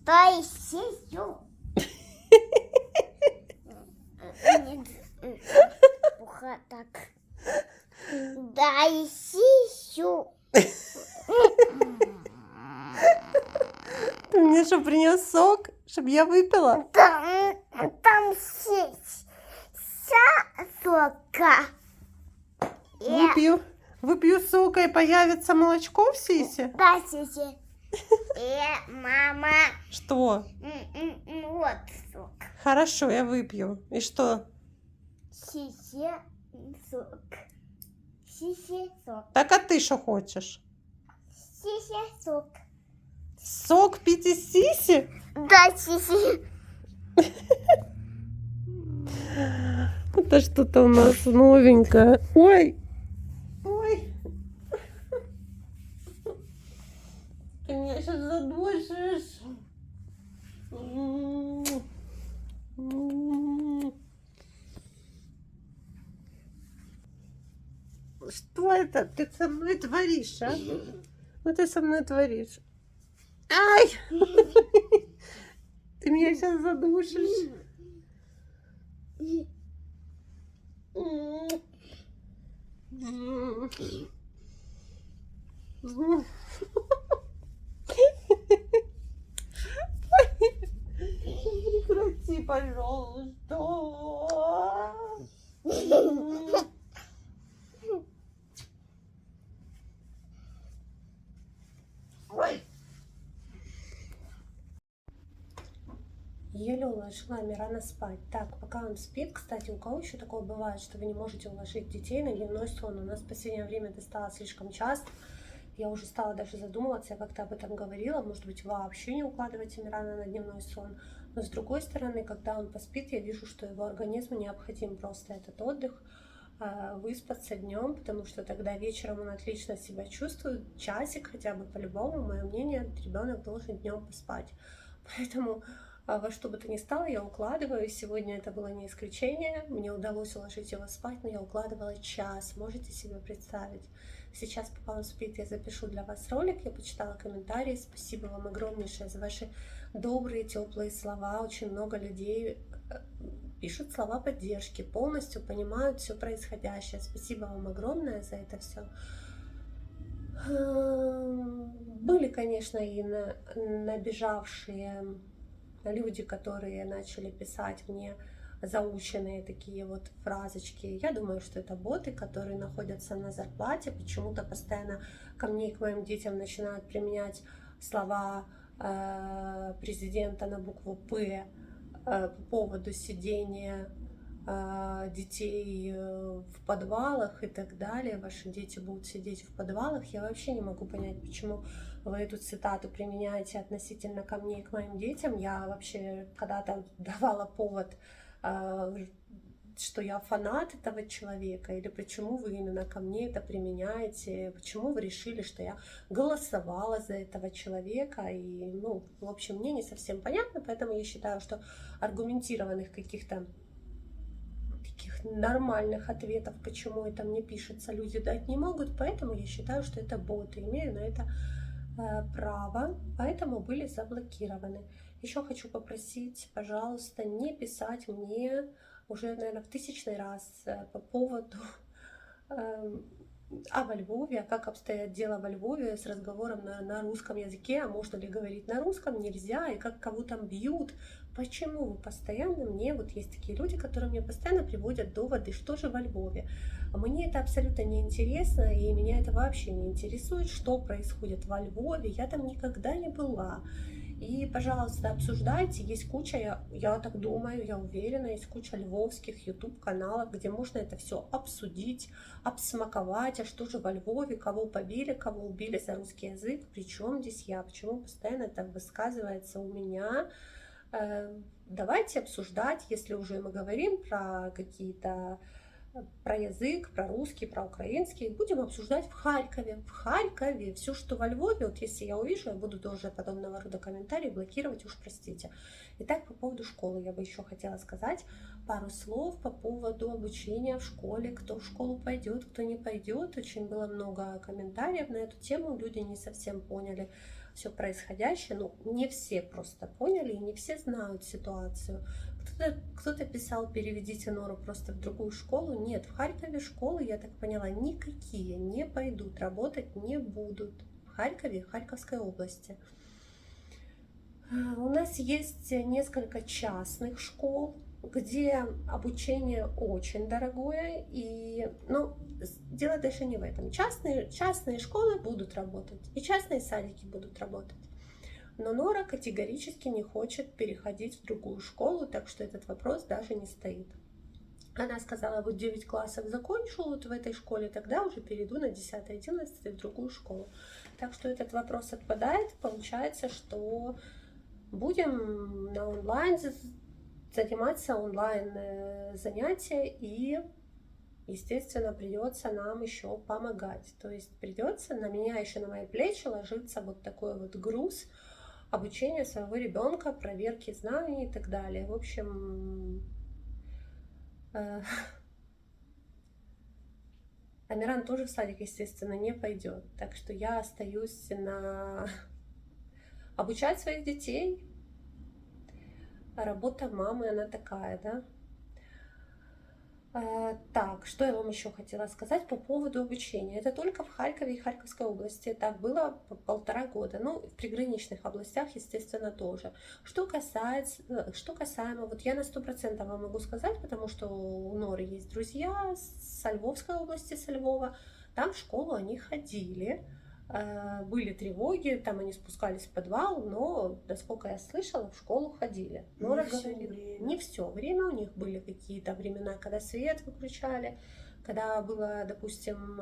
Дай сисю. Нет, плохо так. Дай сисю. Ты мне что, принес сок, чтобы я выпила? Там сись. Сока. Выпью сока и появится молочко в сисе? Да, сиси. Мама. Что? Вот сок. Хорошо, я выпью. И что? Сиси сок. Сиси сок. Так, а ты что хочешь? Сиси сок. Сок пить из сиси? Да, сиси. Это что-то у нас новенькое. Ой! Ой! Ты меня сейчас задушишь. Что это ты со мной творишь, а? Что ты со мной творишь? Ай! Ты меня сейчас задушишь. Прекрати, пожалуйста. Ой. Еле уложила Мирана спать. Так, пока он спит, кстати, у кого еще такое бывает, что вы не можете уложить детей на дневной сон? У нас в последнее время это стало слишком часто. Я уже стала даже задумываться, я как-то об этом говорила, может быть, вообще не укладывайте Мирана на дневной сон. Но с другой стороны, когда он поспит, я вижу, что его организму необходим просто этот отдых, выспаться днем, потому что тогда вечером он отлично себя чувствует, часик хотя бы по-любому, мое мнение, ребенок должен днем поспать. Поэтому во что бы то ни стало, я укладываю. Сегодня это было не исключение. Мне удалось уложить его спать, но я укладывала час. Можете себе представить? Сейчас, пока он спит, я запишу для вас ролик. Я почитала комментарии. Спасибо вам огромнейшее за ваши добрые, теплые слова. Очень много людей пишут слова поддержки, полностью понимают все происходящее. Спасибо вам огромное за это все. Были, конечно, и набежавшие люди, которые начали писать мне заученные такие вот фразочки. Я думаю, что это боты, которые находятся на зарплате, почему-то постоянно ко мне и к моим детям начинают применять слова президента на букву «П» по поводу сидения детей в подвалах и так далее. Ваши дети будут сидеть в подвалах. Я вообще не могу понять, почему вы эту цитату применяете относительно ко мне и к моим детям. Я вообще когда-то давала повод, что я фанат этого человека, или почему вы именно ко мне это применяете, почему вы решили, что я голосовала за этого человека, и, ну, в общем, мне не совсем понятно, поэтому я считаю, что аргументированных каких-то таких нормальных ответов, почему это мне пишется, люди дать не могут, поэтому я считаю, что это боты, имею на это право, поэтому были заблокированы. Еще хочу попросить, пожалуйста, не писать мне уже, наверное, в 1000-й раз по поводу во Львове, как обстоят дела во Львове с разговором на русском языке, а можно ли говорить на русском, нельзя, и как кого там бьют. Почему вы постоянно мне, вот есть такие люди, которые мне постоянно приводят доводы, что же во Львове. Мне это абсолютно не интересно, и меня это вообще не интересует, что происходит во Львове, я там никогда не была. И, пожалуйста, обсуждайте, есть куча, я так думаю, я уверена, есть куча львовских YouTube-каналов, где можно это все обсудить, обсмаковать, а что же во Львове, кого побили, кого убили за русский язык, причем здесь я, почему постоянно это высказывается у меня. Давайте обсуждать, если уже мы говорим про какие-то, про язык, про русский, про украинский, будем обсуждать в Харькове. В Харькове все, что во Львове, вот если я увижу, я буду тоже подобного рода комментарии блокировать, уж простите. Итак, по поводу школы я бы еще хотела сказать пару слов по поводу обучения в школе, кто в школу пойдет, кто не пойдет. Очень было много комментариев на эту тему, люди не совсем поняли, все происходящее. Ну, не все просто поняли, и не все знают ситуацию. Кто-то писал, переведите Нору просто в другую школу. Нет, в Харькове школы, я так поняла, никакие не пойдут, работать не будут. В Харькове, в Харьковской области. У нас есть несколько частных школ, где обучение очень дорогое, и, ну, дело даже не в этом. Частные школы будут работать, и частные садики будут работать. Но Нора категорически не хочет переходить в другую школу, так что этот вопрос даже не стоит. Она сказала, вот 9 классов закончу вот в этой школе, тогда уже перейду на 10-11 в другую школу. Так что этот вопрос отпадает. Получается, что будем на онлайн заниматься, онлайн занятия, и, естественно, придется нам еще помогать. То есть придется на меня, еще на мои плечи ложится вот такой вот груз обучения своего ребенка, проверки знаний и так далее. В общем, Амиран тоже в садик, естественно, не пойдет. Так что я остаюсь на обучать своих детей. А работа мамы, она такая, да? Так, что я вам еще хотела сказать по поводу обучения. Это только в Харькове и Харьковской области. Так было 1,5 года. Ну, в приграничных областях, естественно, тоже. Что касаемо, вот я на 100% вам могу сказать, потому что у Норы есть друзья со Львовской области, со Львова. Там в школу они ходили. Были тревоги, там они спускались в подвал, но, насколько я слышала, в школу ходили. Нора говорит, не все время, у них были какие-то времена, когда свет выключали, когда было, допустим,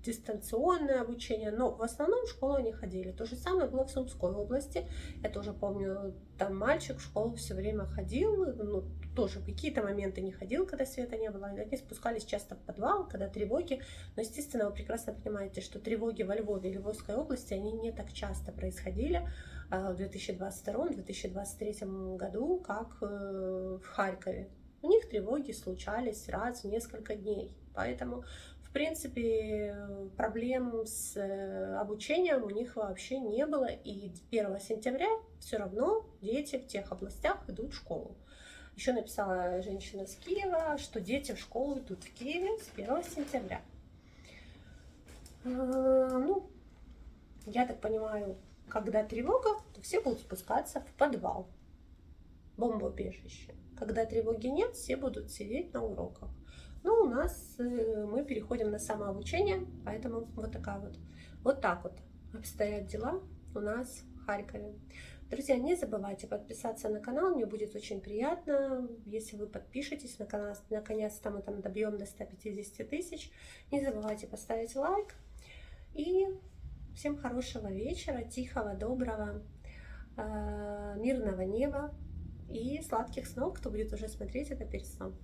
дистанционное обучение, но в основном в школу они ходили. То же самое было в Сумской области. Я тоже помню, там мальчик в школу все время ходил, ну, тоже в какие-то моменты не ходил, когда света не было. Они спускались часто в подвал, когда тревоги. Но, естественно, вы прекрасно понимаете, что тревоги во Львове и Львовской области, они не так часто происходили в 2022-2023 году, как в Харькове. У них тревоги случались раз в несколько дней. Поэтому, в принципе, проблем с обучением у них вообще не было. И 1 сентября все равно дети в тех областях идут в школу. Еще написала женщина с Киева, что дети в школу идут в Киеве с 1 сентября. Ну, я так понимаю, когда тревога, то все будут спускаться в подвал, бомбоубежище. Когда тревоги нет, все будут сидеть на уроках. Но у нас мы переходим на самообучение, поэтому вот такая вот так вот обстоят дела у нас в Харькове. Друзья, не забывайте подписаться на канал, мне будет очень приятно, если вы подпишетесь на канал. Наконец-то мы там добьем до 150 тысяч. Не забывайте поставить лайк. И всем хорошего вечера, тихого, доброго, мирного неба и сладких снов, кто будет уже смотреть это перед сном.